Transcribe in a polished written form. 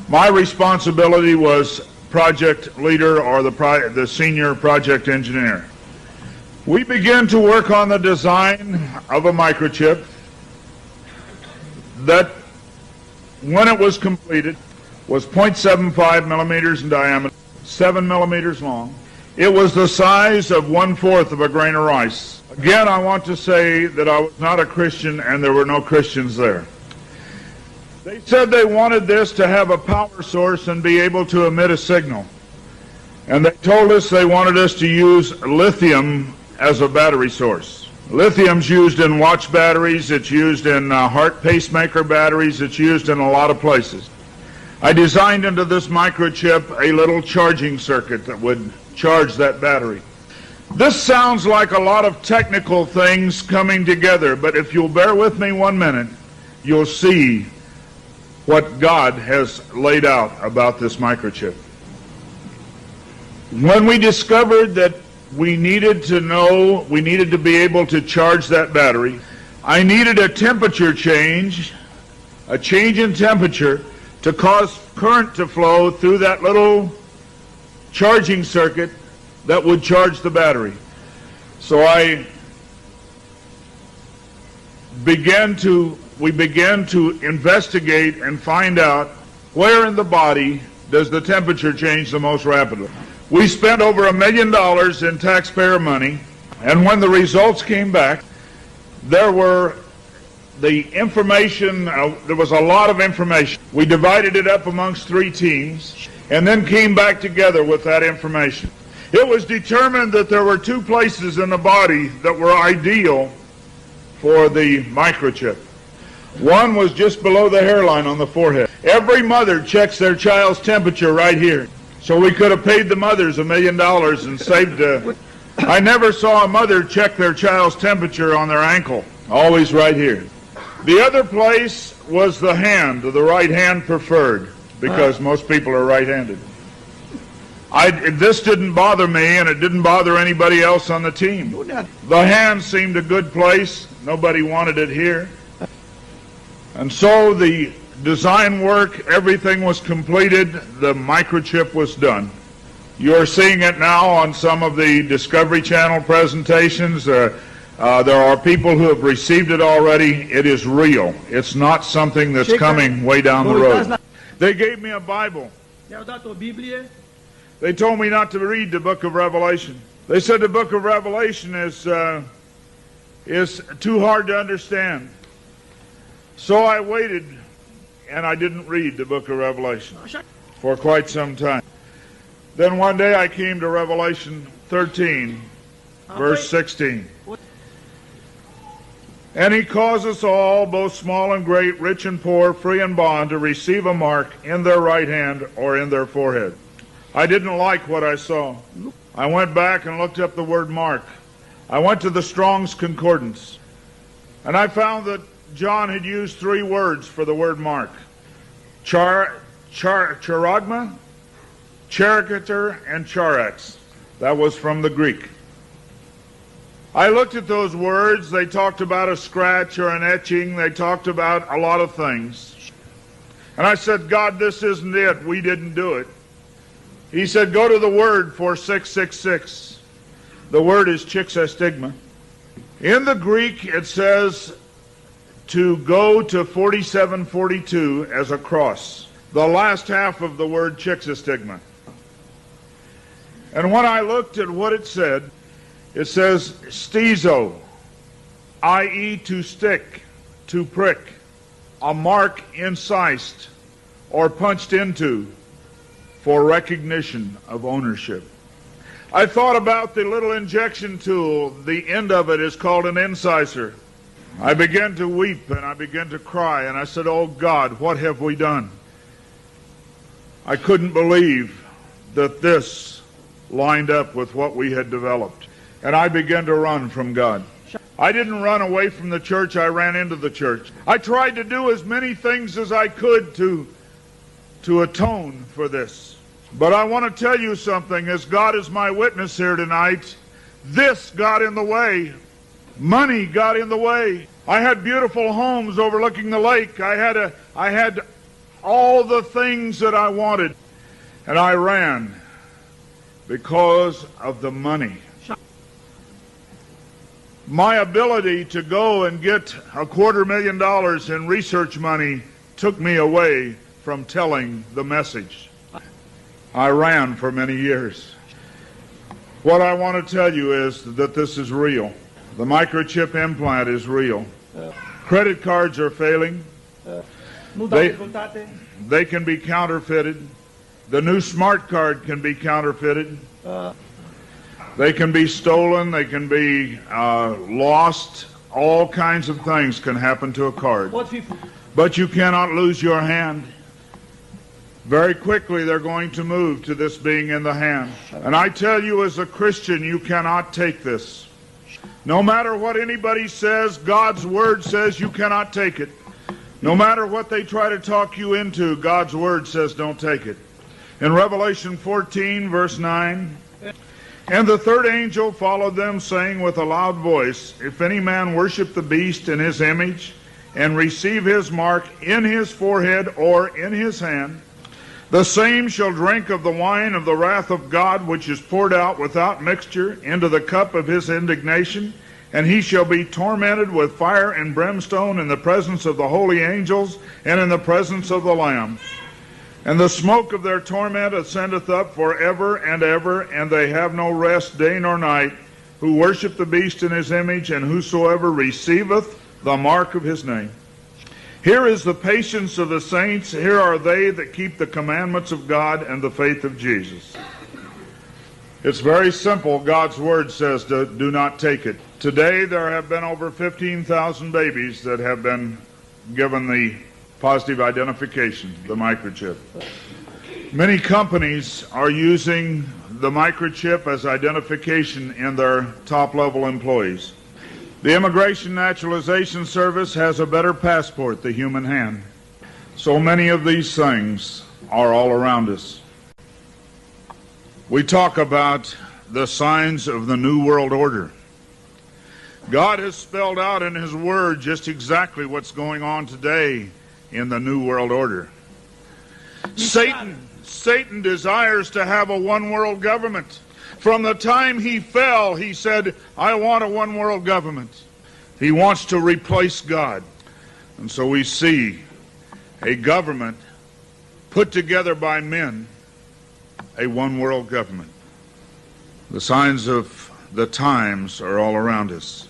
My responsibility was project leader, or the senior project engineer. We began to work on the design of a microchip that, when it was completed, was 0.75 millimeters in diameter, 7 millimeters long. It was the size of 1/4 of a grain of rice. Again, I want to say that I was not a Christian, and there were no Christians there. They said they wanted this to have a power source and be able to emit a signal. And they told us they wanted us to use lithium as a battery source. Lithium's used in watch batteries, it's used in heart pacemaker batteries, it's used in a lot of places. I designed into this microchip a little charging circuit that would charge that battery. This sounds like a lot of technical things coming together, but if you'll bear with me 1 minute, you'll see what God has laid out about this microchip. When we discovered that we needed to be able to charge that battery, I needed a temperature change, a change in temperature, to cause current to flow through that little charging circuit that would charge the battery. So we began to investigate and find out where in the body does the temperature change the most rapidly. We spent over $1 million in taxpayer money, and when the results came back, there was a lot of information. We divided it up amongst 3 teams and then came back together with that information. It was determined that there were 2 places in the body that were ideal for the microchip. One was just below the hairline on the forehead. Every mother checks their child's temperature right here. So we could have paid the mothers $1 million and saved. I never saw a mother check their child's temperature on their ankle. Always right here. The other place was the hand, the right hand preferred, because most people are right-handed. This didn't bother me, and it didn't bother anybody else on the team. The hand seemed a good place. Nobody wanted it here. And so the design work, everything was completed. The microchip was done. You're seeing it now on some of the Discovery Channel presentations. There are people who have received it already. It is real. It's not something that's coming way down the road. They gave me a Bible. They told me not to read the book of Revelation. They said the book of Revelation is too hard to understand. So I waited, and I didn't read the book of Revelation for quite some time. Then one day I came to Revelation 13, verse 16. And he caused us all, both small and great, rich and poor, free and bond, to receive a mark in their right hand or in their forehead. I didn't like what I saw. I went back and looked up the word mark. I went to the Strong's Concordance, and I found that John had used 3 words for the word mark. Charagma, charicature, and charax. That was from the Greek. I looked at those words. They talked about a scratch or an etching. They talked about a lot of things. And I said, God, this isn't it. We didn't do it. He said, go to the word for 666. The word is chixastigma. In the Greek, it says to go to 4742 as a cross. The last half of the word chixastigma. And when I looked at what it says stizo, i.e. to stick, to prick, a mark incised or punched into for recognition of ownership. I thought about the little injection tool. The end of it is called an incisor. I began to weep and I began to cry, and I said, oh God, what have we done? I couldn't believe that this lined up with what we had developed. And I began to run from God. I didn't run away from the church, I ran into the church. I tried to do as many things as I could to atone for this. But I want to tell you something, as God is my witness here tonight, this got in the way. Money got in the way. I had beautiful homes overlooking the lake. I had all the things that I wanted. And I ran because of the money. My ability to go and get $250,000 in research money took me away from telling the message. I ran for many years. What I want to tell you is that this is real. The microchip implant is real. Credit cards are failing. They can be counterfeited. The new smart card can be counterfeited. They can be stolen. They can be lost. All kinds of things can happen to a card. But you cannot lose your hand. Very quickly they're going to move to this being in the hand. And I tell you, as a Christian, you cannot take this. No matter what anybody says, God's Word says you cannot take it. No matter what they try to talk you into, God's Word says don't take it. In Revelation 14, verse 9, and the third angel followed them, saying with a loud voice, if any man worship the beast in his image, and receive his mark in his forehead or in his hand, the same shall drink of the wine of the wrath of God, which is poured out without mixture into the cup of his indignation, and he shall be tormented with fire and brimstone in the presence of the holy angels and in the presence of the Lamb. And the smoke of their torment ascendeth up forever and ever, and they have no rest day nor night, who worship the beast in his image, and whosoever receiveth the mark of his name. Here is the patience of the saints. Here are they that keep the commandments of God and the faith of Jesus. It's very simple. God's Word says do not take it. Today there have been over 15,000 babies that have been given the positive identification, the microchip. Many companies are using the microchip as identification in their top-level employees. The Immigration Naturalization Service has a better passport, the human hand. So many of these things are all around us. We talk about the signs of the New World Order. God has spelled out in His Word just exactly what's going on today in the New World Order. Satan desires to have a one-world government. From the time he fell, he said, I want a one-world government. He wants to replace God. And so we see a government put together by men, a one-world government. The signs of the times are all around us.